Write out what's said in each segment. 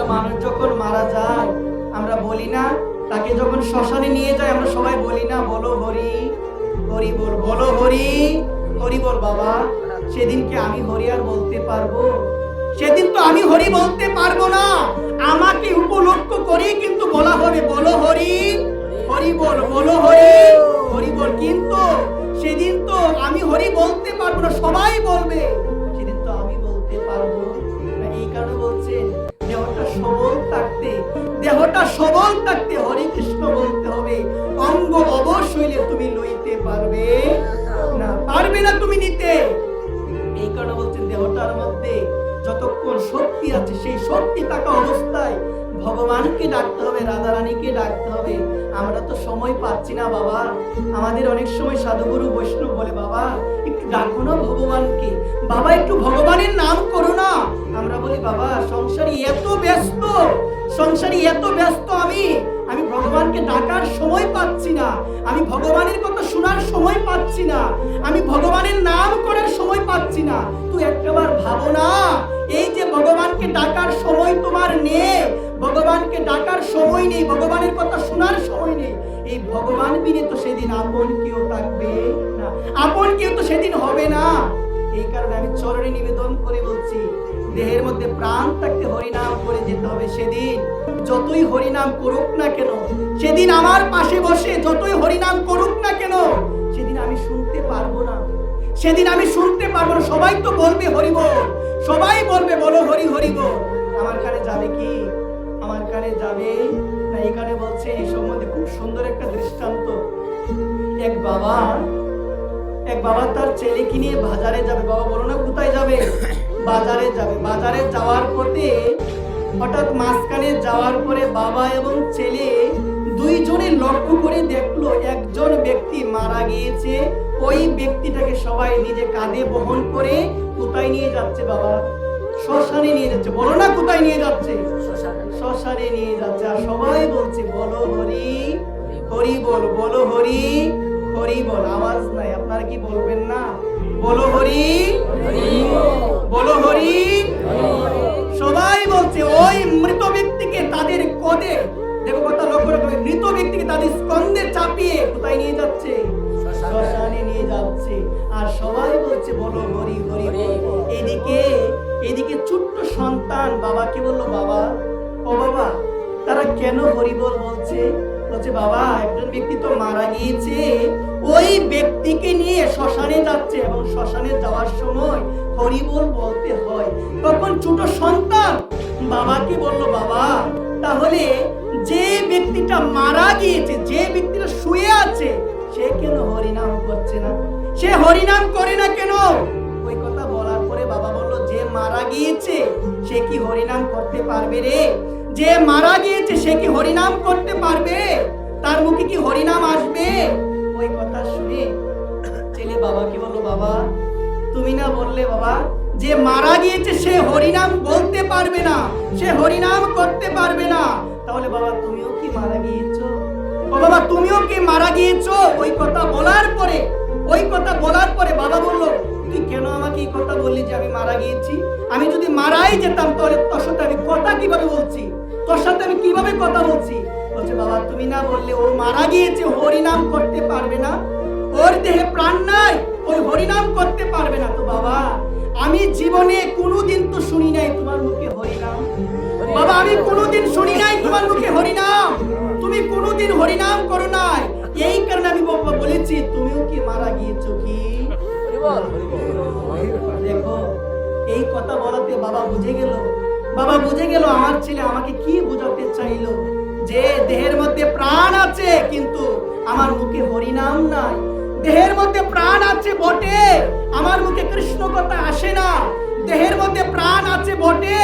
একটা মানুষ যখন মারা যায় আমরা বলি না, তাকে যখন শ্মশানে নিয়ে যায় আমরা সবাই বলি না, বলো হরি হরি বল, বলো হরি হরি বল। বাবা সেদিনকে আমি হরি আর বলতে পারবো? সেদিন তো আমি হরি বলতে পারবো না, আমাকে উপলক্ষ করে কিন্তু বলা হবে বলো হরি হরি বল, বলো হরি হরি বল। কিন্তু সেদিন তো আমি হরি বলতে পারবো না, সবাই বলবে, সেদিন তো আমি বলতে পারবো না। এই কারণে বলছে দেহটা সবল থাকতে হরে কৃষ্ণ বলতে হবে। অঙ্গ অবশ্যই তুমি লইতে পারবে না তুমি নিতে। এই কারণে বলছেন দেহটার মধ্যে যতক্ষণ শক্তি আছে সেই শক্তি থাকা অবস্থায় ভগবানকে ডাকতে হবে, রাধারানীকে ডাকতে হবে। আমরা তো সময় পাচ্ছি না বাবা। আমাদের অনেক সময় সাধুগুরু বৈষ্ণব বলে বাবা একটু ডাকো না ভগবানকে, বাবা একটু ভগবানের নাম করো না। আমরা বলি বাবা সংসারী এত ব্যস্ত আমি ভগবানকে ডাকার সময় পাচ্ছি না, আমি ভগবানের কথা শোনার সময় পাচ্ছি না, আমি ভগবানের নাম করার সময় পাচ্ছি না। তুই একবার ভাবো না, এই যে ভগবানকে ডাকার সময় তোমার নেই, ভগবানকে ডাকার সময় নেই, ভগবানের কথা শোনার সময় নেই, এই ভগবান বিনে তো সেদিন আপন কেউ থাকবে না, আপন কেউ তো সেদিন হবে না। এই কারণে আমি চরণে নিবেদন করে বলছি দেহের মধ্যে প্রাণ থাকতে হরিনাম করে যেতে হবে। সেদিন যতই হরিনাম করুক না কেন, সেদিন আমার পাশে বসে যতই হরিনাম করুক না কেন, সেদিন আমি শুনতে পারবো না, সবাই তো বলবে হরি বল, সবাই বলবে বলো হরি হরি বল। আমার কানে যাবে কি? আমার কানে যাবে না। এখানে বলছে এই সম্বন্ধে খুব সুন্দর একটা দৃষ্টান্ত। এক বাবা তার ছেলেকে নিয়ে বাজারে যাবে। বাবা বলো না কোথায় যাবে? বাজারে যাবে। বাজারে যাওয়ার পথে হঠাৎ মাঝখানে যাওয়ার পরে বাবা এবং ছেলে দুইজনে লক্ষ্য করে দেখলো একজন ব্যক্তি মারা গিয়েছে। ওই ব্যক্তিটাকে সবাই নিজে কাঁধে বহন করে কোথায় নিয়ে যাচ্ছে? বাবা শ্মশানে নিয়ে যাচ্ছে। বলো না কোথায় নিয়ে যাচ্ছে? শ্মশানে নিয়ে যাচ্ছে। আর সবাই বলছে বলো হরি হরি বল, বলো হরি হরি বল। আওয়াজ নাই, আপনারা কি বলবেন না? বলো হরি বলো হরি। সবাই বলছে। ওই মৃত ব্যক্তিকে তাদের কদে, দেখো কথা লক্ষ্য রাখবে, মৃত ব্যক্তিকে তাদের স্কন্ধে চাপিয়ে কোথায় নিয়ে যাচ্ছে? শ্মশানে নিয়ে যাচ্ছে। আর সবাই বলছে বলো হরি হরি বল। এদিকে ছোট্ট সন্তান বাবাকে বললো বাবা ও বাবা তারা কেন হরি বল বলছে? বলছে বাবা একজন ব্যক্তি তো মারা গিয়েছে, ওই ব্যক্তিকে নিয়ে শ্মশানে যাচ্ছে এবং শ্মশানে যাওয়ার সময় হরি বল বলতে হয়। তখন ছোট সন্তান বাবাকে বললো বাবা তাহলে যে ব্যক্তিটা মারা গিয়েছে, যে ব্যক্তিটা শুয়ে আছে, সে কেন হরিনাম করছে না? সে হরিনাম করে না কেন? ওই কথা বলার পরে বাবা বললো যে মারা গিয়েছে সে কি হরিনাম করতে পারবে রে? যে মারা গিয়েছে সে কি হরিনাম করতে পারবে? তার মুখে কি হরিনাম আসবে? ওই কথা শুনে ছেলে বাবাকে বললো বাবা তুমি না বললে বাবা যে মারা গিয়েছে সে হরিনাম বলতে পারবে না, সে হরিনাম করতে পারবে না, তাহলে বাবা তুমিও কি মারা গিয়েছো? ও বাবা তুমিও কি মারা গিয়েছো? ওই কথা বলার পরে বাবা বললো তুই কেন আমাকে এই কথা বললি যে আমি মারা গিয়েছি? আমি যদি মারাই যেতাম তাহলে তোর সাথে আমি কথা কিভাবে বলছি? তোর সাথে আমি কিভাবে কথা বলছি? বলছে বাবা তুমি না বললে ও মারা গিয়েছে, হরিনাম করতে পারবে না, ওর দেহে প্রাণ নাই, ওই হরিনাম করতে পারবে না। তো বাবা আমি জীবনে কোনোদিন তো শুনি নাই তোমার মুখে হরিনাম। বাবা আমি কোনোদিন শুনি নাই তোমার মুখে হরিনাম, তুমি কোনোদিন হরিনাম করো নাই। এই কারণে আমি বাবা বলেছি তুমিও কি মারা গিয়েছো কি? দেখো এই কথা বলাতে বাবা বুঝে গেল আমার ছেলে আমাকে কি বোঝাতে চাইলো, যে দেহের মধ্যে প্রাণ আছে কিন্তু আমার মুখে হরিনাম নাই। দেহের মধ্যে প্রাণ আছে বটে, আমার মুখে কৃষ্ণ কথা আসে না। দেহের মধ্যে প্রাণ আছে বটে,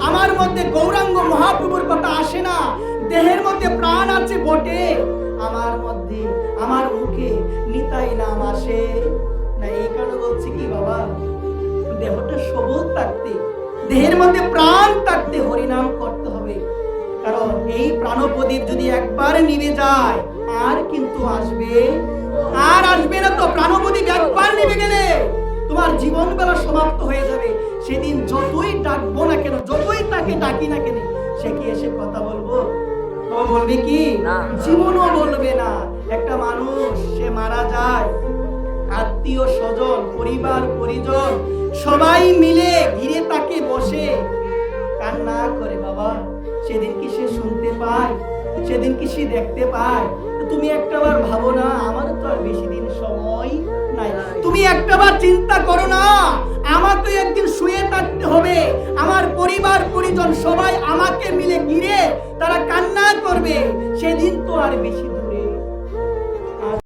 আমার মধ্যে গৌরাঙ্গ মহাপ্রভুর কথা আসে না। দেহের মধ্যে প্রাণ আছে বটে, আমার মুখে নিতাই নাম আসে না। এই কারণে বলছি কি বাবা দেহটা সবল থাকতে, দেহের মধ্যে প্রাণ থাকতে হরিনাম করতে হবে। কারণ এই প্রাণপ্রদীপ যদি একবার নিভে যায় আর কিন্তু আসবে না। তো প্রাণপ্রদীপ একবার নিভে গেলে তোমার জীবন বেলা সমাপ্ত হয়ে যাবে। সেদিন যতই ডাকবো না কেন, যতই তাকে ডাকি না কেন, সে কি এসে কথা বলবো? ও বলবে কি? না। জীবনও বলবে না। একটা মানুষ সে মারা যায়, আত্মীয় স্বজন, পরিবার পরিজন সবাই মিলে ঘিরে তাকে বসে কান্না করে। বাবা, সেদিন কি সে শুনতে পায়? সেদিন কি সে দেখতে পায়? তুমি একটাবার ভাবো না, আমার তো আর বেশি দিন সময় নাই। তুমি একটাবার চিন্তা করো না, আমাকে একদিন শুয়ে থাকতে হবে, আমার পরিবার পরিজন সবাই আমাকে মিলে ঘিরে তারা কান্না করবে, সেদিন তো আর বেশি